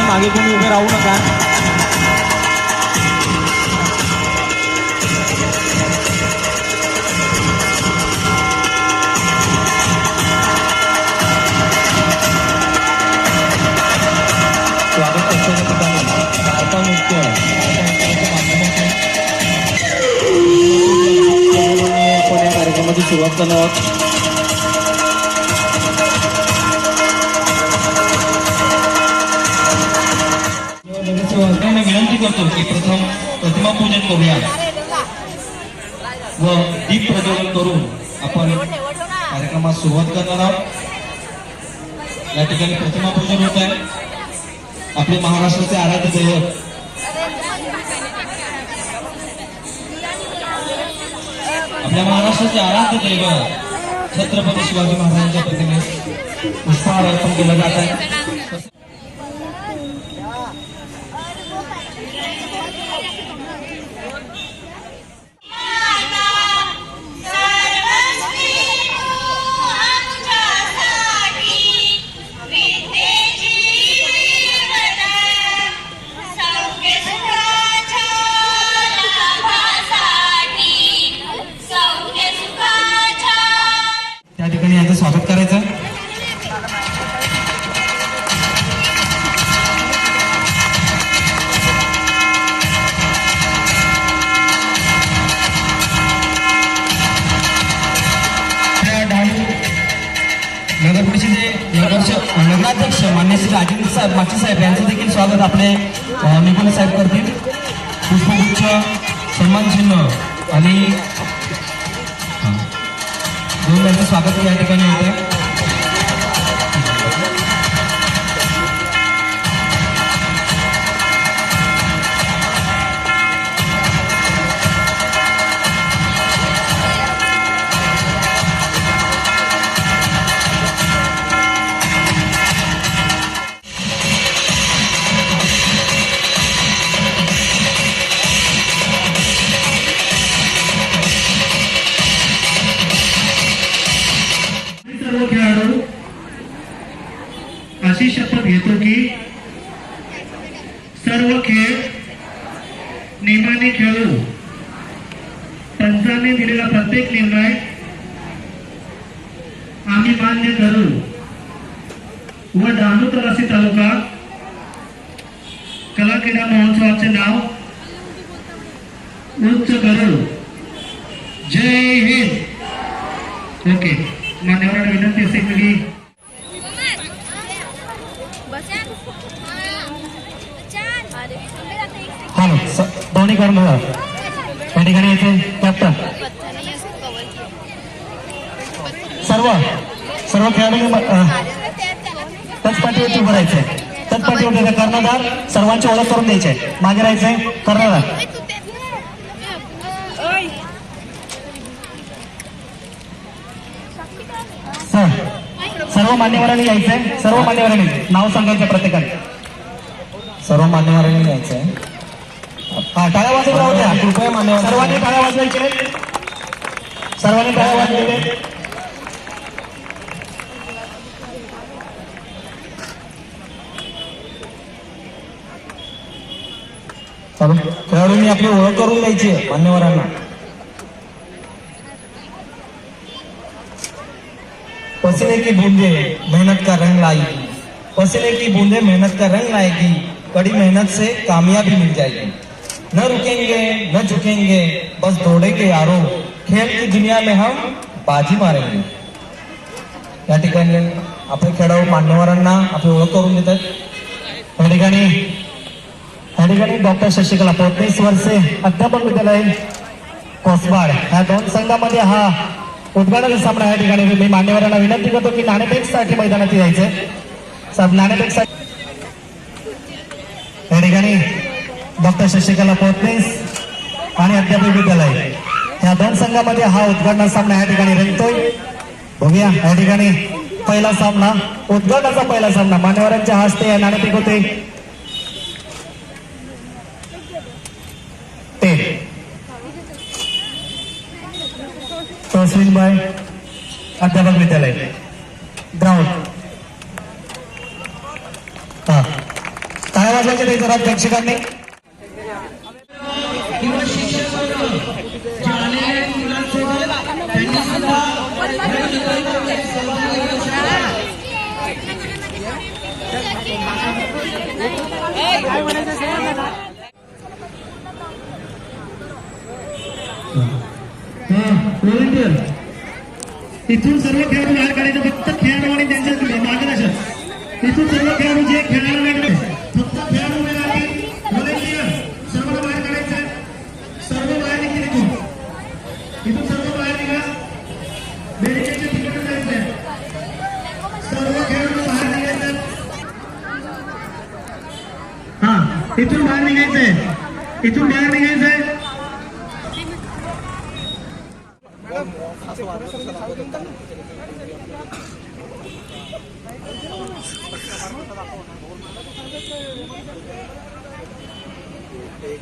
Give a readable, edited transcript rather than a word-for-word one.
मागे कोणी उभे राहू नका. स्वागत कक्षाच्या ठिकाणी वार्ता नृत्य आपण या कार्यक्रमाची सुरुवात करणार आहोत. मी विनंती करतो की प्रथम प्रतिमा पूजन करूया व दीप प्रज्वलन करून आपण कार्यक्रमास सुरुवात करणार आहोत. या ठिकाणी प्रतिमा पूजन होत आहे. आपले महाराष्ट्राचे आराध्य दैवत आपल्या महाराष्ट्राचे आराध्य दैवत छत्रपती शिवाजी महाराजांच्या प्रतिमेस पुष्पहार अर्पण केला जात आहे. त्या ठिकाणी यांचं स्वागत करायचं. नगर परिषदे नगराध्यक्ष मान्य श्री राजेंद्र साहेब माची साहेब यांचं देखील स्वागत आपले निकुले साहेब करतील. पुष्पगुच्छ सन्मान चिन्ह आणि दोन त्यांचं स्वागत या ठिकाणी होत आहे. सर्व खेळाडू अशी शपथ घेतो की सर्व खेळ नियमाने खेळू, पंचाने दिलेला प्रत्येक निर्णय आम्ही मान्य करू व डहाणू तलासरी तालुका कला क्रीडा महोत्सवाचे नाव उच्च करू. जय हिंद. ओके, मान्यवरांना विनंती असेल की दोन्ही करून त्या ठिकाणी यायचे. कॅप्टन सर्व खेळाडू त्याच पाठीवरती उभं राहायचंय. त्याच पाठीवरती कर्णधार सर्वांची ओळख करून द्यायची. मागे राहायचंय कर्णधार. सर्व मान्यवरांनी यायचंय. सर्व मान्यवरांनी नाव सांगायचं प्रत्येकाने. सर्व मान्यवरांनी यायचंय. हा, टाळ्या वाजवत राहू द्या कृपया. मान्यवर सर्वांनी टाळ्या वाजवायचे. सर्वांनी टाळ्या वाजवले. खेळाडूंनी आपली ओळख करून द्यायची मान्यवरांना. पसीने की बूंदे मेहनत का रंग लाएगी, पसीने की बूंदे मेहनत का रंग लाएगी, कड़ी मेहनत से कामयाबी मिल जाएगी. न रुकेंगे न झुकेंगे, बस दौड़ेंगे यारो, खेल की दुनिया में हम बाजी मारेंगे. या ठिकाणी आपले खेळाडू मान्यवरांना आपली ओळख करून देतात. या ठिकाणी डॉक्टर शशिकला 35 वर्षे अध्यापक विद्यालय कोसबाड ह्या दोन संघामध्ये हा उद्घाटन सामना. या ठिकाणी मी मान्यवरांना विनंती करतो की नाणेफेकसाठी मैदानात यायचंय. साहेब नाणेफेकसाठी या ठिकाणी डॉक्टर शशिकला 35 आणि अध्यापक विद्यालय या दोन संघामध्ये हा उद्घाटन सामना या ठिकाणी रंगतोय. बघूया या ठिकाणी पहिला सामना, उद्घाटनाचा पहिला सामना मान्यवरांच्या हस्ते नाणेफेक होते. स्विंग बाय अध्यापक विद्यालय ग्राउंड. वाजवायचे ते जरा प्रेक्षकांनी. किंवा शिक्षक वर्ग जे आलेले मुलांसोबत त्यांनी सुद्धा व्हॉलंटियर इथून सर्व खेळाडू बाहेर काढायचे. फक्त खेळाडू आणि त्यांच्या मार्गदर्शक इथून सर्व खेळाडू जे खेळायला लागले फक्त खेळाडू मिळाले. व्हॉलंटियर सर्वांना बाहेर काढायचं आहे. सर्व बाहेर निघतील इथून सर्व बाहेर निघा. बेडकेच्या तिकडे जायचं आहे. सर्व खेळाडू बाहेर निघायचं. हा इथून बाहेर निघायचंय. इथून बाहेर निघायचंय. एक